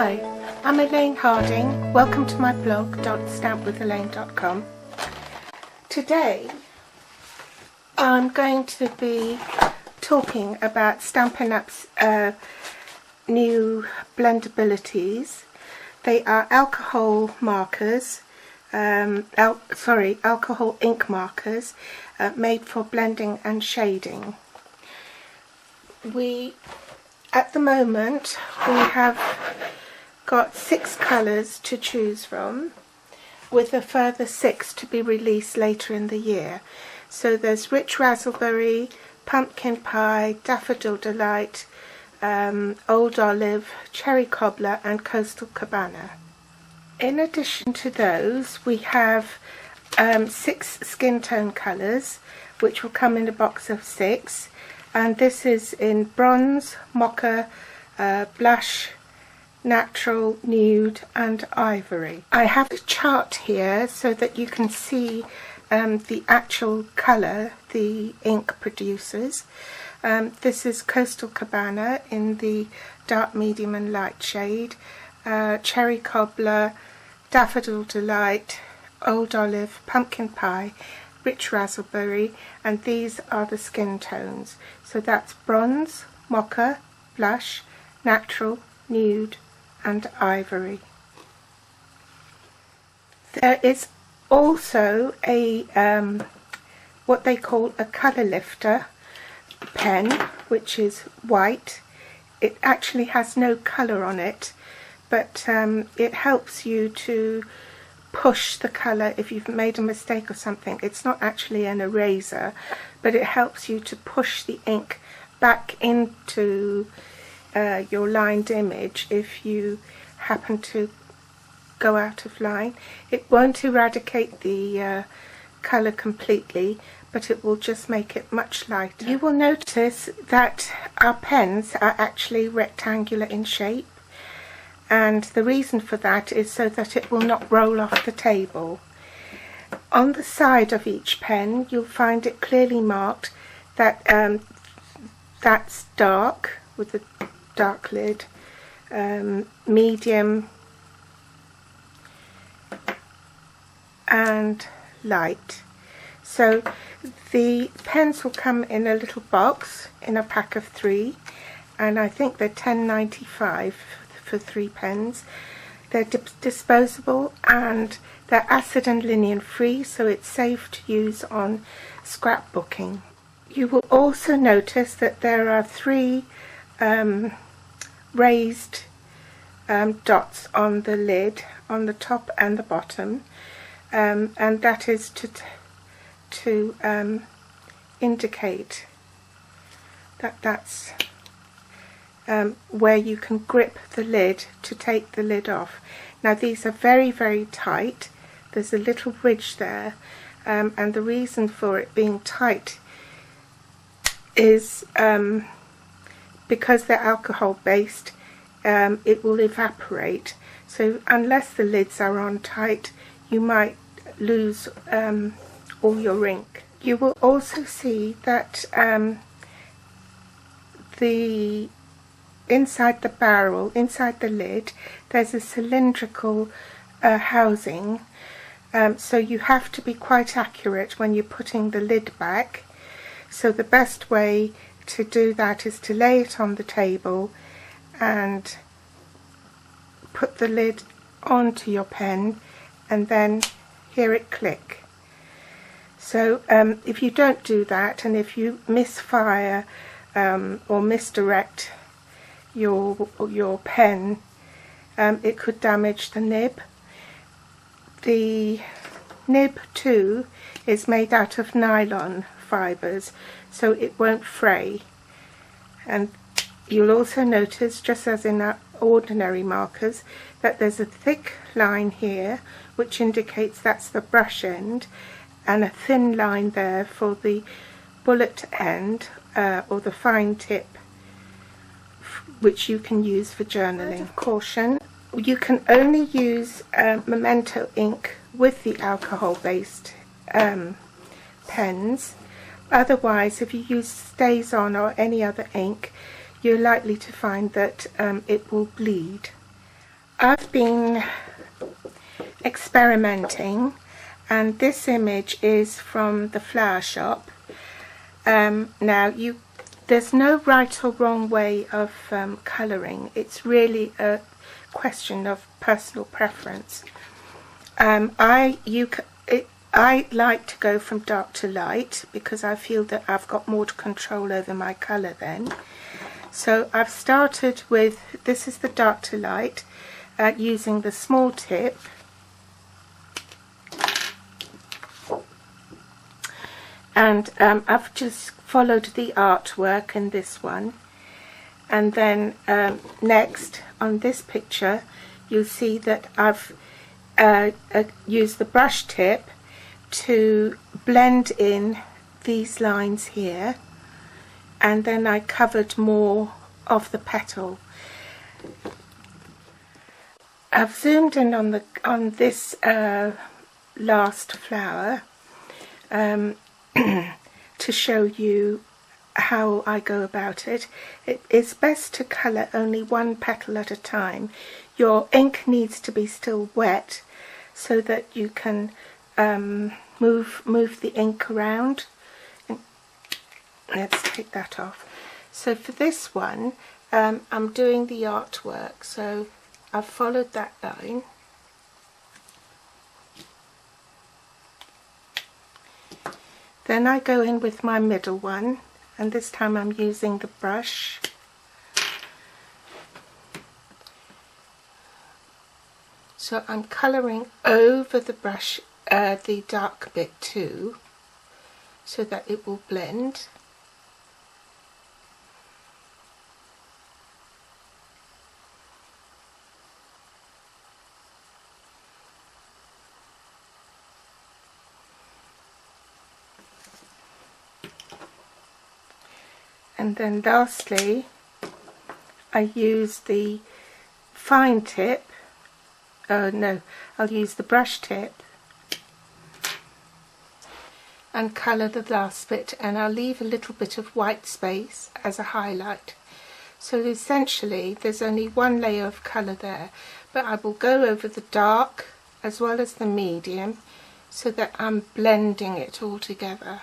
Hi, I'm Elaine Harding. Welcome to my blog stampwithelaine.com. Today I'm going to be talking about Stampin' Up's new Blendabilities. They are alcohol markers, alcohol ink markers made for blending and shading. At the moment we have got 6 colours to choose from, with a further 6 to be released later in the year. So there's Rich Raspberry, Pumpkin Pie, Daffodil Delight, Old Olive, Cherry Cobbler and Coastal Cabana. In addition to those, we have 6 skin tone colours, which will come in a box of 6. And this is in bronze, mocha, blush, natural, nude and ivory. I have a chart here so that you can see the actual colour the ink produces. This is Coastal Cabana in the dark, medium and light shade, Cherry Cobbler, Daffodil Delight, Old Olive, Pumpkin Pie, Rich Raspberry, and these are the skin tones. So that's bronze, mocha, blush, natural, nude and ivory. There is also a what they call a colour lifter pen, which is white. It actually has no colour on it, but it helps you to push the colour if you've made a mistake or something. It's not actually an eraser, but it helps you to push the ink back into your lined image if you happen to go out of line. It won't eradicate the colour completely, but it will just make it much lighter. You will notice that our pens are actually rectangular in shape, and the reason for that is so that it will not roll off the table. On the side of each pen you'll find it clearly marked that that's dark with a dark lid, medium and light. So the pens will come in a little box in a pack of 3, and I think they're $10.95 for 3 pens. They're disposable and they're acid and linen free, so it's safe to use on scrapbooking. You will also notice that there are 3 raised dots on the lid, on the top and the bottom, and that is to indicate that that's where you can grip the lid to take the lid off. Now these are very, very tight. There's a little ridge there, and the reason for it being tight is because they're alcohol based, it will evaporate. So unless the lids are on tight, you might lose all your ink. You will also see that the inside the barrel, inside the lid, there's a cylindrical housing, so you have to be quite accurate when you're putting the lid back. So the best way to do that is to lay it on the table and put the lid onto your pen and then hear it click. So if you don't do that, and if you misfire or misdirect your pen, it could damage the nib. The nib too is made out of nylon fibres, so it won't fray. And you'll also notice, just as in our ordinary markers, that there's a thick line here which indicates that's the brush end, and a thin line there for the bullet end or the fine tip, which you can use for journaling. Word of caution: you can only use Memento ink with the alcohol based pens. Otherwise, if you use StazOn or any other ink, you're likely to find that it will bleed. I've been experimenting, and this image is from the flower shop. Now there's no right or wrong way of colouring. It's really a question of personal preference. I like to go from dark to light because I feel that I've got more control over my colour then. So I've started with, this is the dark to light, using the small tip. And I've just followed the artwork in this one. And then next on this picture, you'll see that I've used the brush tip to blend in these lines here, and then I covered more of the petal. I've zoomed in on this last flower to show you how I go about it. It is best to colour only one petal at a time. Your ink needs to be still wet so that you can move the ink around. Let's take that off. So for this one, I'm doing the artwork, so I've followed that line. Then I go in with my middle one, and this time I'm using the brush. So I'm colouring over the brush, the dark bit too, so that it will blend. And then lastly, I use the fine tip, I'll use the brush tip and colour the last bit, and I'll leave a little bit of white space as a highlight. So essentially there's only one layer of colour there, but I will go over the dark as well as the medium so that I'm blending it all together.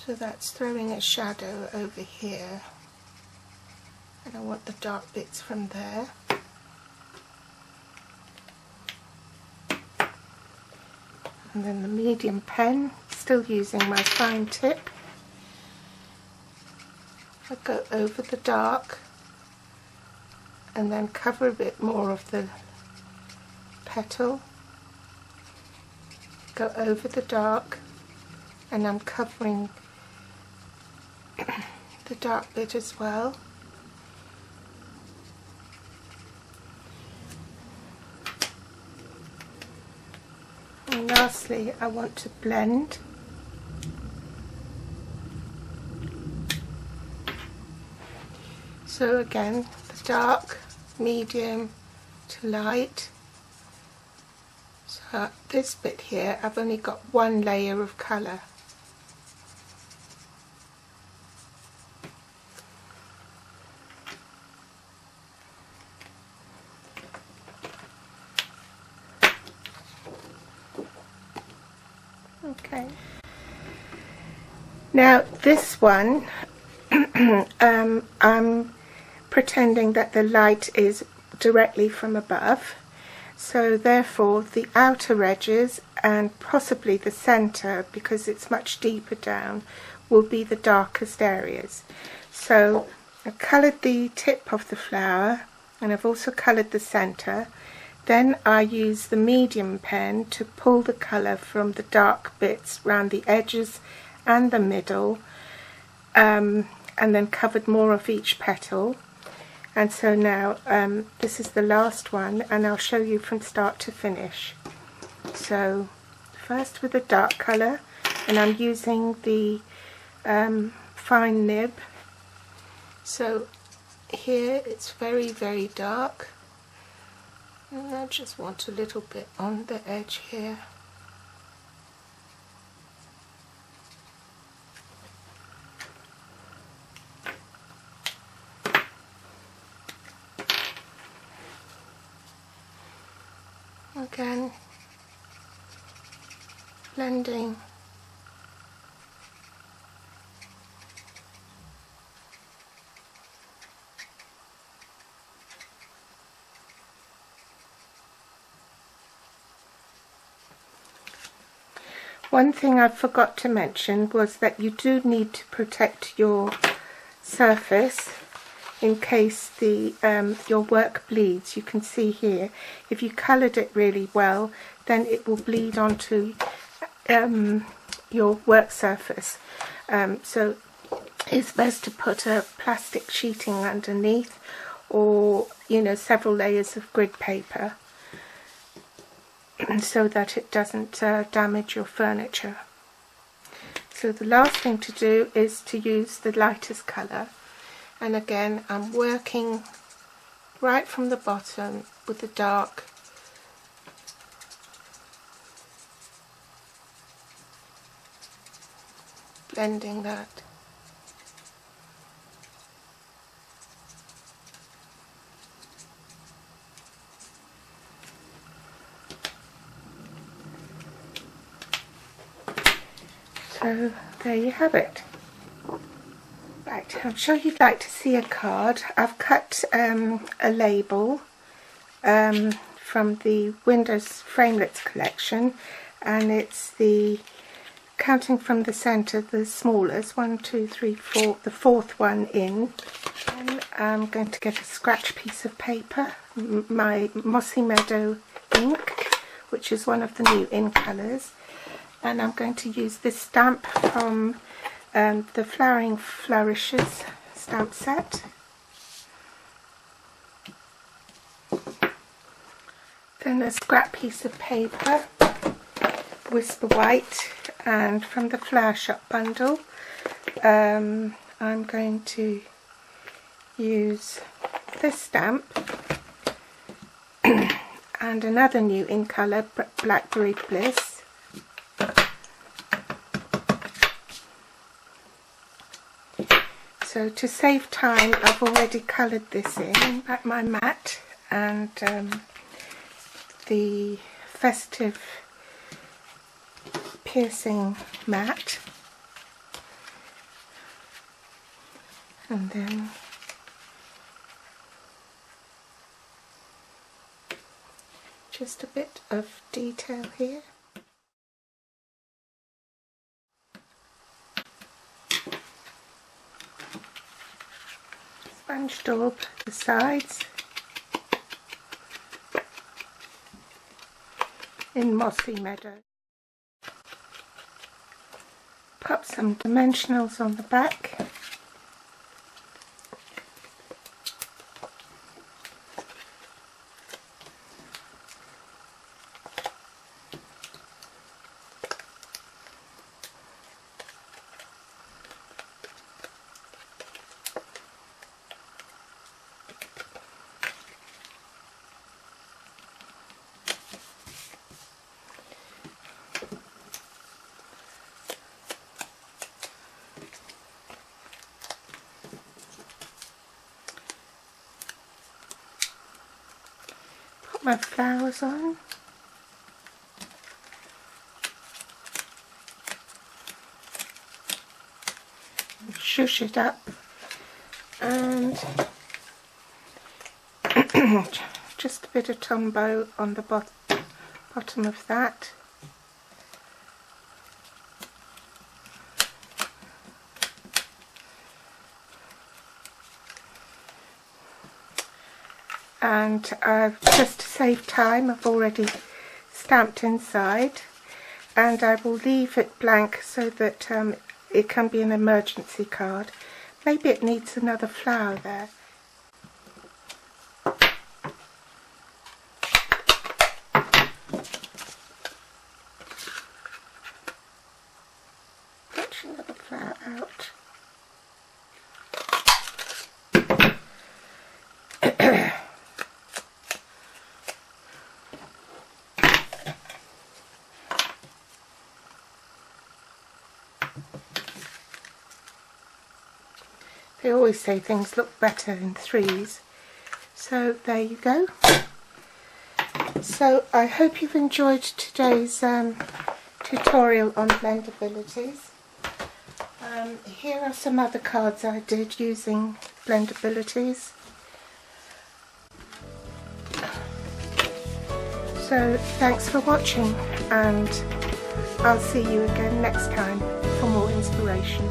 So that's throwing a shadow over here, and I want the dark bits from there. And then the medium pen, still using my fine tip, I go over the dark and then cover a bit more of the petal, go over the dark, and I'm covering the dark bit as well. And lastly, I want to blend. So again, the dark, medium to light. So this bit here, I've only got one layer of colour. Okay. Now this one, I'm pretending that the light is directly from above, so therefore the outer edges and possibly the centre, because it's much deeper down, will be the darkest areas. So I've coloured the tip of the flower, and I've also coloured the centre. Then I use the medium pen to pull the colour from the dark bits round the edges and the middle, and then covered more of each petal. And so now this is the last one, and I'll show you from start to finish. So first with the dark colour, and I'm using the fine nib. So here it's very, very dark. And I just want a little bit on the edge here. Again, blending. One thing I forgot to mention was that you do need to protect your surface in case the your work bleeds. You can see here, if you coloured it really well, then it will bleed onto your work surface. So it's best to put a plastic sheeting underneath, or several layers of grid paper, so that it doesn't damage your furniture. So the last thing to do is to use the lightest colour, and again I'm working right from the bottom with the dark, blending that. So there you have it. Right, I'm sure you'd like to see a card. I've cut a label from the Windows Framelits collection, and it's the, counting from the centre, the smallest, 1, 2, 3, 4, the fourth one in. And I'm going to get a scratch piece of paper, my Mossy Meadow ink, which is one of the new in colours. And I'm going to use this stamp from the Flowering Flourishes stamp set. Then a scrap piece of paper, Whisper White, and from the Flower Shop bundle, I'm going to use this stamp and another new in colour, Blackberry Bliss. So to save time, I've already coloured this in, at my mat and the festive piercing mat, and then just a bit of detail here. Sponge daub the sides in Mossy Meadow. Pop some dimensionals on the back. My flowers on. Shush it up, and just a bit of Tombow on the bottom of that. And just to save time, I've already stamped inside, and I will leave it blank so that it can be an emergency card. Maybe it needs another flower there. Fetch another flower out. They always say things look better in threes. So there you go. So I hope you've enjoyed today's tutorial on Blendabilities. Here are some other cards I did using Blendabilities. So thanks for watching, and I'll see you again next time for more inspiration.